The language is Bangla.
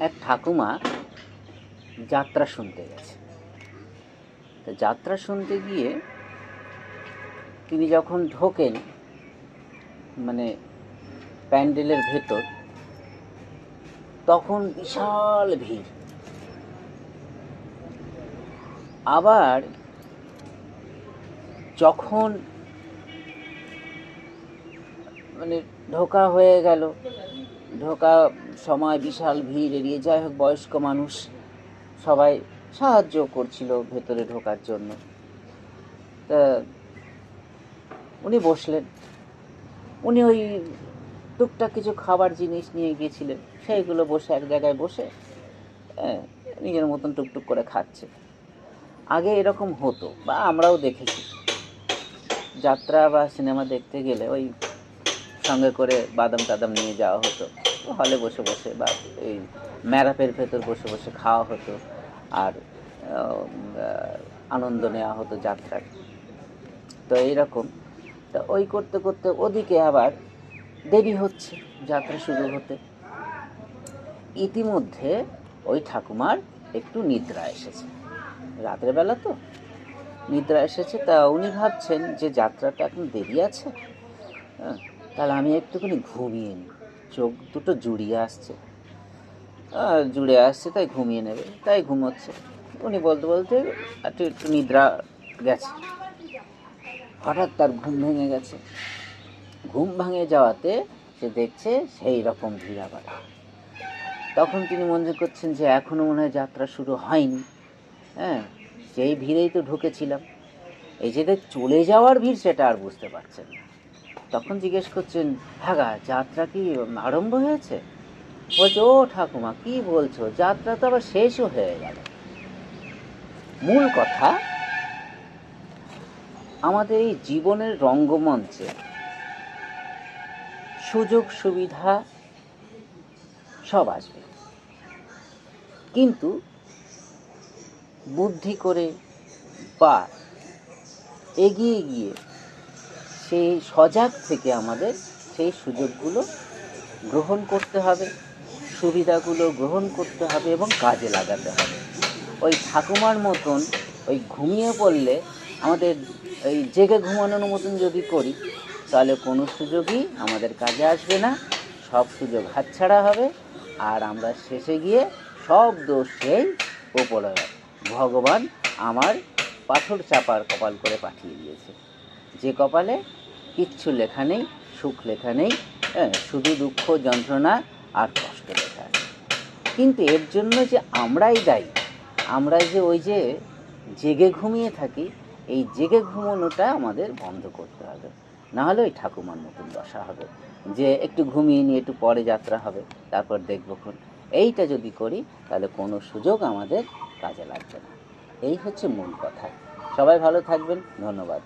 এক ঠাকুমা যাত্রা শুনতে গেছে। তো যাত্রা শুনতে গিয়ে তিনি যখন ঢোকেন মানে প্যান্ডেলের ভেতর, তখন বিশাল ভিড়। আবার যখন ঢোকা হয়ে গেল, ঢোকা সময় বিশাল ভিড় এড়িয়ে, যাই হোক বয়স্ক মানুষ সবাই সাহায্য করছিল ভেতরে ঢোকার জন্য। তা উনি বসলেন। উনি ওই টুকটাক কিছু খাবার জিনিস নিয়ে গিয়েছিলেন, সেইগুলো বসে এক জায়গায় বসে নিজের মতন টুকটুক করে খাচ্ছে। আগে এরকম হতো, বা আমরাও দেখেছি, যাত্রা বা সিনেমা দেখতে গেলে ওই সঙ্গে করে বাদাম টাদাম নিয়ে যাওয়া হতো, হলে বসে বসে বা এই ম্যারাপের ভেতর বসে বসে খাওয়া হতো, আর আনন্দ নেওয়া হতো যাত্রার। তো এইরকম, তা ওই করতে করতে ওদিকে আবার দেরি হচ্ছে যাত্রা শুরু হতে। ইতিমধ্যে ওই ঠাকুমার একটু নিদ্রা এসেছে, রাতের বেলা তো নিদ্রা এসেছে। তা উনি ভাবছেন যে যাত্রাটা এখন দেরি আছে, তাহলে আমি একটুখানি ঘুমিয়ে নিই, চোখ দুটো জুড়িয়ে আসছে, তাই ঘুমিয়ে নেবে, তাই ঘুমোচ্ছে। উনি বলতে বলতে একটু নিদ্রা গেছে। হঠাৎ তার ঘুম ভেঙে গেছে। ঘুম ভেঙে যাওয়াতে সে দেখছে সেই রকম ভিড় আবার। তখন তিনি মনে করছেন যে এখনো মনে হয় যাত্রা শুরু হয়নি, সেই ভিড়েই তো ঢুকেছিলাম। এই যে চলে যাওয়ার ভিড় সেটা আর বুঝতে পারছেন না। তখন জিজ্ঞেস করছেন, হ্যাঁ যাত্রা কি আরম্ভ হয়েছে? বলছে, ও ঠাকুমা কি বলছো, যাত্রা তো আবার শেষও হয়ে গেল। মূল কথা, আমাদের এই জীবনের রঙ্গমঞ্চে সুযোগ সুবিধা সব আসবে, কিন্তু বুদ্ধি করে বা এগিয়ে গিয়ে সেই সজাগ থেকে আমাদের সেই সুযোগগুলো গ্রহণ করতে হবে, সুবিধাগুলো গ্রহণ করতে হবে এবং কাজে লাগাতে হবে। ওই ঠাকুমার মতন ওই ঘুমিয়ে পড়লে, আমাদের এই জেগে ঘুমানোর মতন যদি করি, তাহলে কোনো সুযোগই আমাদের কাজে আসবে না, সব সুযোগ হাতছাড়া হবে। আর আমরা শেষে গিয়ে সব দোষ সেই ওপরে, ভগবান আমার পাথর চাপার কপাল করে পাঠিয়ে দিয়েছে, যে কপালে কিচ্ছু লেখা নেই, সুখ লেখা নেই, শুধু দুঃখ যন্ত্রণা আর কষ্ট লেখা আছে। কিন্তু এর জন্য যে আমরাই দায়ী, আমরা যে ওই যে জেগে ঘুমিয়ে থাকি, এই জেগে ঘুমানোটা আমাদের বন্ধ করতে হবে, নাহলে ওই ঠাকুমার মতন দশা হবে, যে একটু ঘুমিয়ে নিয়ে একটু পরে যাত্রা হবে, তারপর দেখবো কোন। এইটা যদি করি তাহলে কোনো সুযোগ আমাদের কাজে লাগবে না। এই হচ্ছে মূল কথা। সবাই ভালো থাকবেন, ধন্যবাদ।